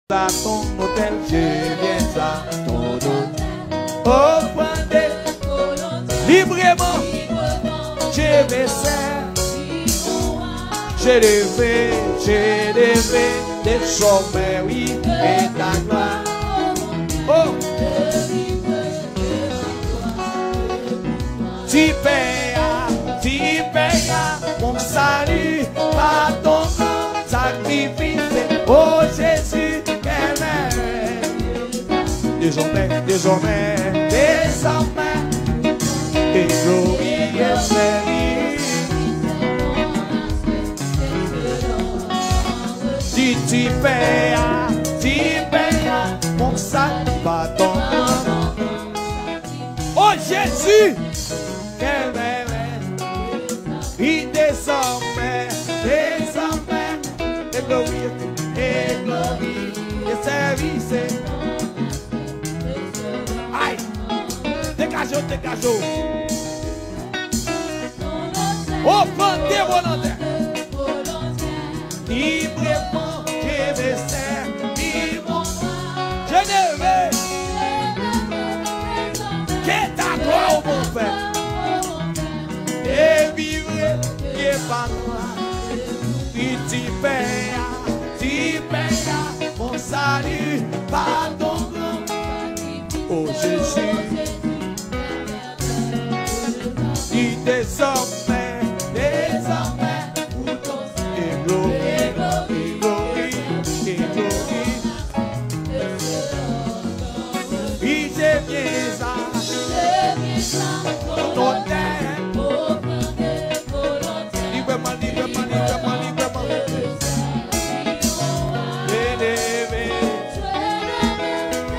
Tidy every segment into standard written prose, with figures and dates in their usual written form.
à ton hôtel, je viens à ton hôtel. Offrez librement, je me sers. J'ai levé des sommets, oui, et ta gloire. Oh, tu payes mon salut par ton sacrifice. Oh Jésus, quelle désormais, et glorieux série. Tu payes mon salut par ton oh Jésus, quelle il désormais, et glorieux, et service. Aïe, dégagez. Offrez volontaire. Librement, je me sers, je ne veux que ta gloire, mon Père. Et vivre, qui est pas toi. Tu payes mon salut par ton nom. Oh Jésus, il désormais, pour ton et glorie. Il devient ça, ton hôtel. Librement.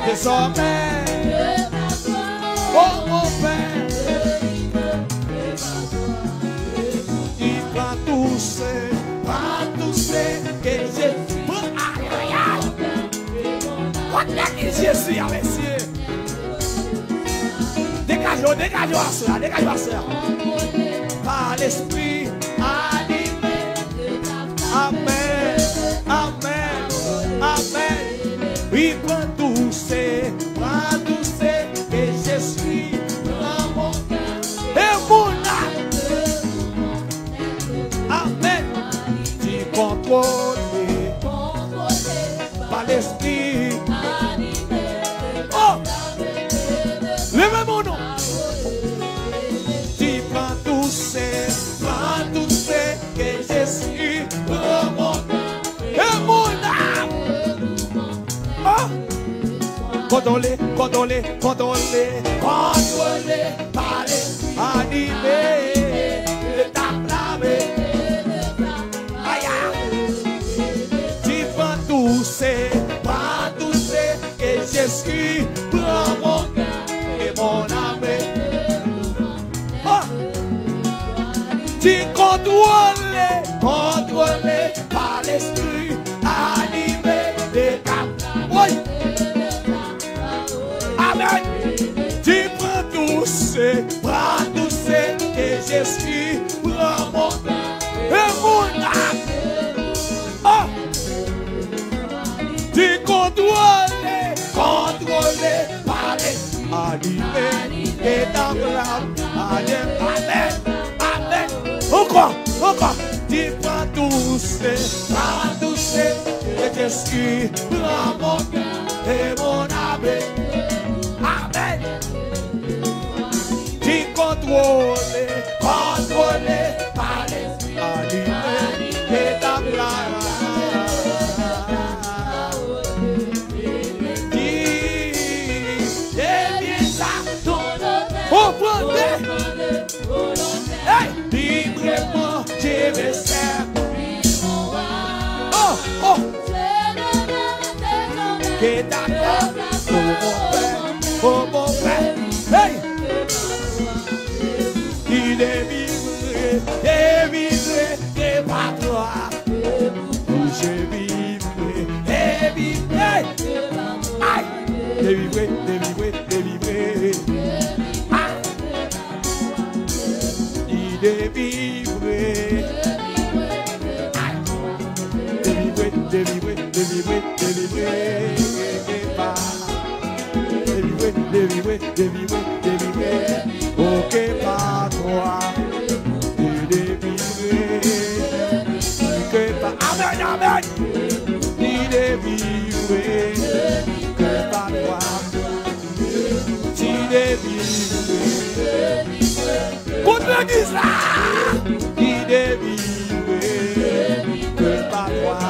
Désormais, oh mon Père, il prend tous ceux que j'ai pris. Aïe, Jésus, avec cieux. Dégage-moi, soeur. Par l'esprit animé. Amen. Oui, prends tous ceux que je suis dans mon cœur et mon âme. Amen. Tu contrôles par l'esprit. Oh, levez mon nom. Tu prends tous ceux que je suis dans mon cœur et mon âme. Oh, condolé par l'esprit animé de ta flamme. Aïe, tu prends tous ceux que je suis dans mon cœur et mon âme. Oh, tu contrôles par l'esprit animé de ta flamme. Oui. Amen. Tu prends tous ceux que je suis, prends mon cœur et mon âme. Oh. Tu contrôles par l'esprit animé et ta flamme. Amen. Encore. Tu prends tous ceux que je suis, prends mon cœur et mon âme. Amen. Tu contrôles par l'esprit animé et ta flamme. Librement, je me sers. Oh, que ta gloire, oh mon Père, hey. Il est vivre, que par toi, je vivrai, aïe, délivrer. Délivrer. que par toi. Tu délivré. Contre l'église là, qui délivré, que par toi.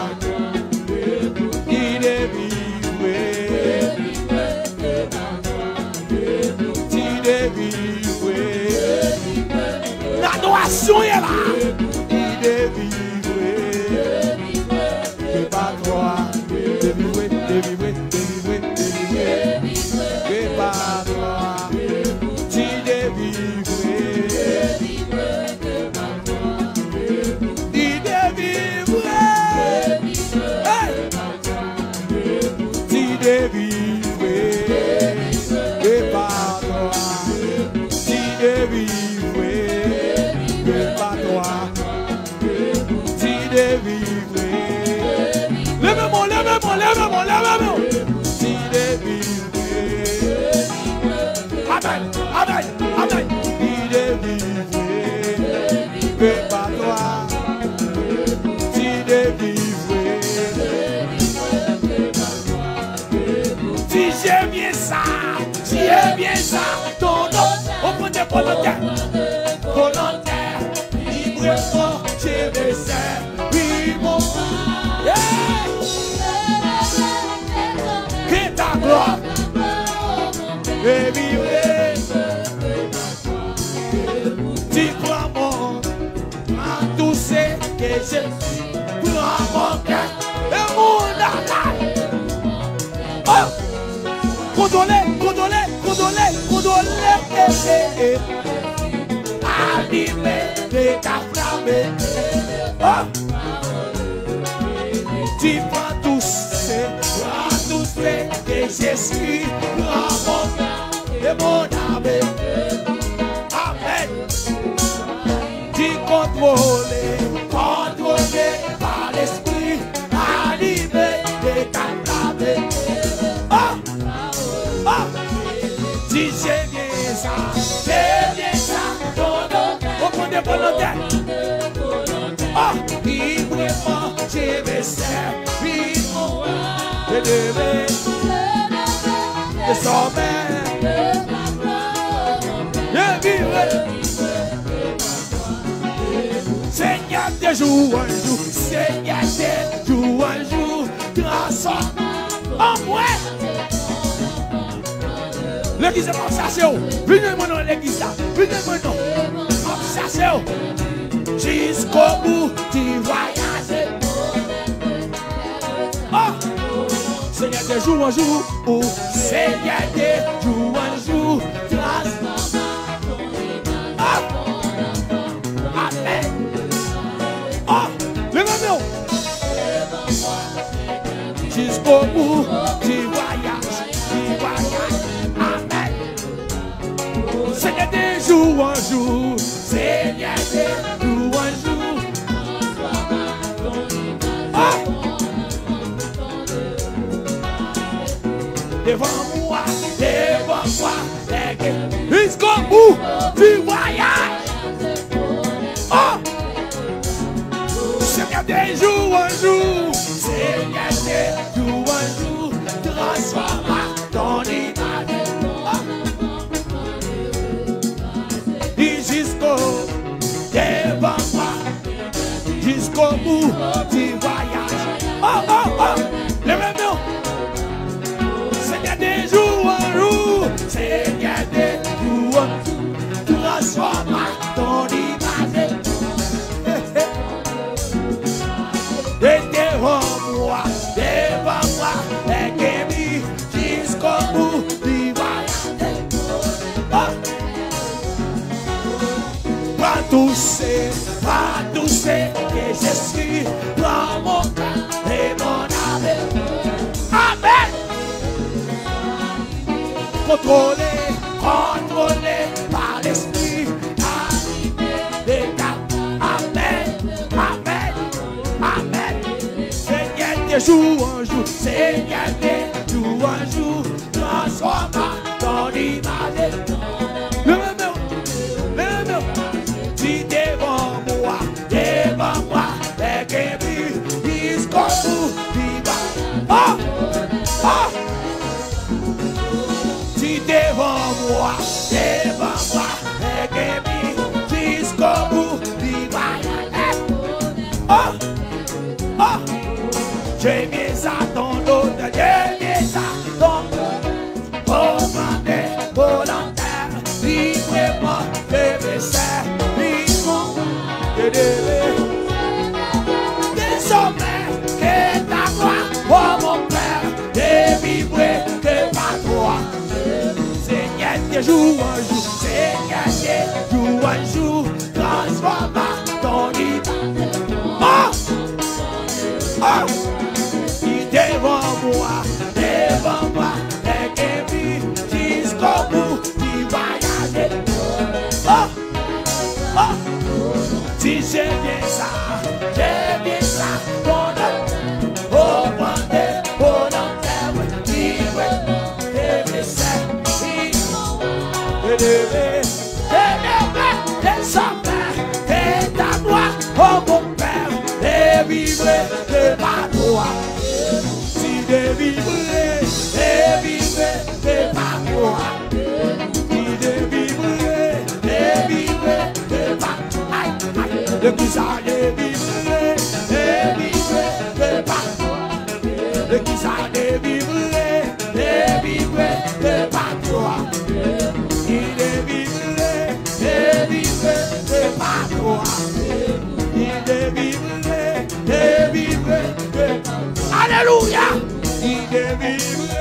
Qui délivré, tu délivré. L'adoration est là. Qui délivré, que par toi. Délivré, délivré, délivré, délivré, que par toi. Tu délivré. Amen, amen, amen. Il est délivré, que par toi. Tu délivré. Si j'aime bien ça, si j'aime bien ça, ton nom, on prend des volontaires, volontaires, librement, j'ai mes serres, oui mon que ta gloire est vivre. Tu prends mon à tout ce que je prends mon cœur et mon âme. Oh! Condolé, condolé, condolé, condolé, animé de ta flamme. Oh! Tu prends tout ce que je suis, prends mon cœur et mon âme. Amen. Tu contrôlé par l'esprit, animé de ta flamme. Oh! Oh! Si j'ai bien ça, ton nom, au point de volontaire. Oh! Librement, j'ai mes services, je devais, je sommeil, je vivrai. Seigneur de jour en jour, Seigneur de jour en jour, transforme en moi. L'église est pas chercher. Venez moi dans l'église là. Venez moi non. Pas chercher. Jusqu'au bout du voyage. Oh! Seigneur de jour en jour. Oh! Seigneur de jour en jour. Transforme. Oh! Amen. Oh! Levez-moi. Jusqu'au bout du voyage. Seigneur de jour en jour, Seigneur de jour en jour. Oh! Devant moi, jusqu'au bout du voyage. Oh! Seigneur de jour en jour, Seigneur de jour en jour, transforme ton image. Devant moi, jusqu'au bout du voyage. Oh, oh, oh, levez-moi. Seigneur de jour en jour, Seigneur de jour en jour, transforme ton image. Et devant moi, et guéris jusqu'au bout du voyage. Oh. Pas tout ce que je suis, prends mon cœur et mon âme. Amen. Contrôlé par l'esprit, animé de ta. Amen, amen, amen. Seigneur de jour en jour, Seigneur de jour en jour, transforme ton image. Devant moi, et que jusqu'au bout du voyage. Oh! vivre, et vivre, et pas toi. Qui de vivre, et vivre, et pas toi. Le qui ça de vivre, et vivre, et pas toi. Le qui ça de vivre, et vivre, et pas toi. Qui de vivre, et vivre, et pas toi. Qui de vivre, et vivre, et pas toi. Alléluia! Il est vivre,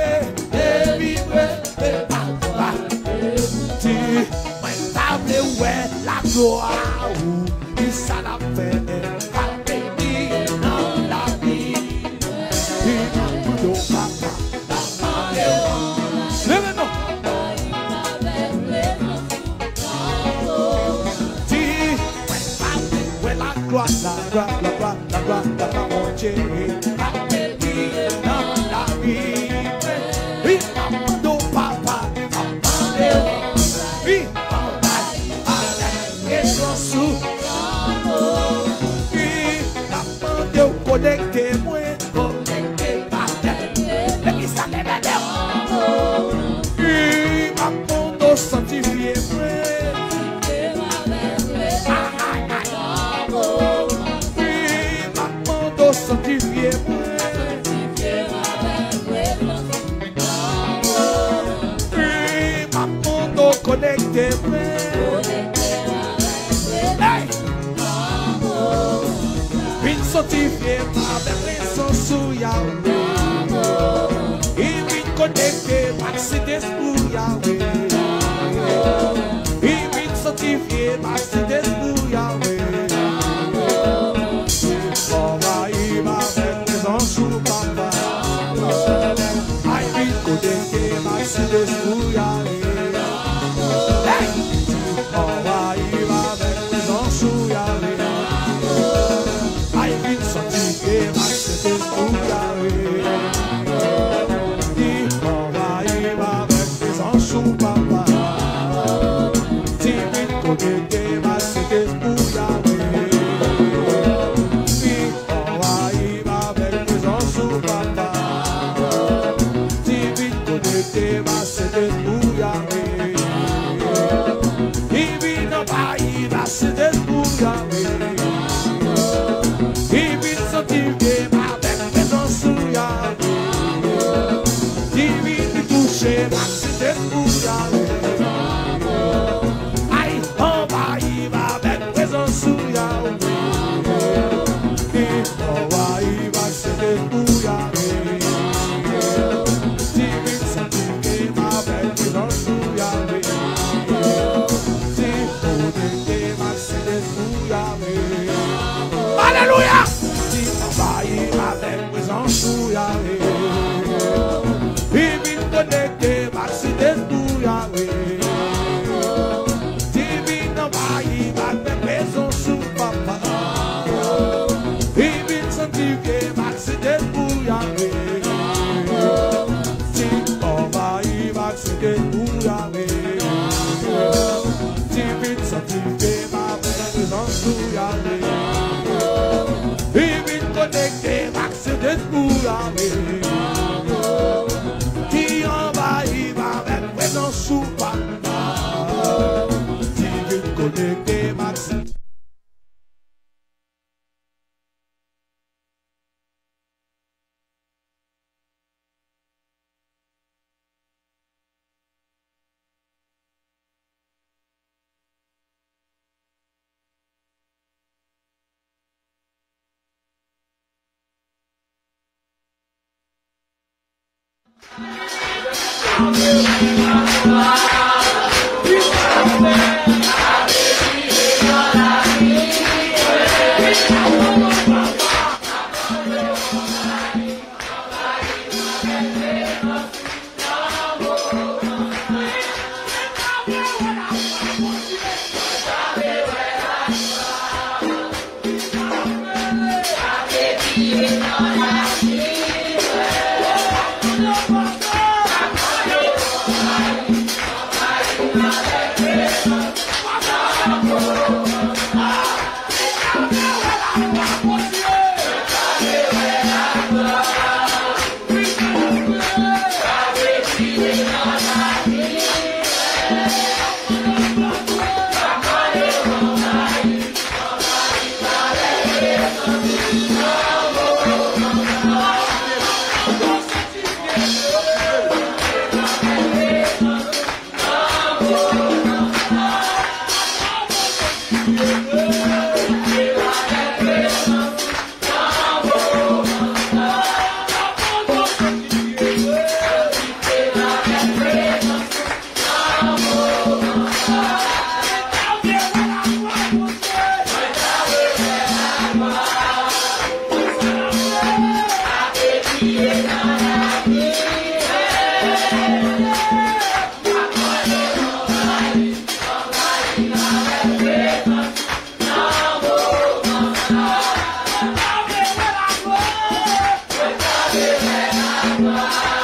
et vivre, et pas toi. Tu m'as tablé où est la gloire, où il s'en a fait, pas béni dans la vie. Il m'a tout au papa, la main. Lève-nous! Tu m'as tablé où est la gloire, la gloire, mon Dieu. Connectez-moi, connectez-moi. Qui ça les bébés? Qui m'a pondo sanctifié-moi? Qui m'a pondo sanctifié-moi? Qui m'a pondo connectez-moi? Sanctifié avec raison sous Yahweh. Il vient connecter Mercedes pour Yahweh. Il vient sanctifier Mercedes pour Yahweh. On va y avec raison sous papa. Il vient connecter Mercedes pour Yahweh. On va y avec raison sous Yahweh. Alléluia! Il travaille avec présence sous Yahweh. Il vient connecter Mercedes pour Yahweh. Il vient travailler avec présence sous papa. Il vient sanctifier Mercedes pour Yahweh. Il travaille Mercedes pour Yahweh. Il vient sanctifier avec présence sous Yahweh. Connecté Mercedes pour Yahweh. Qui envahit avec présence sous papa. Qui veut connecter Mercedes. Yeah.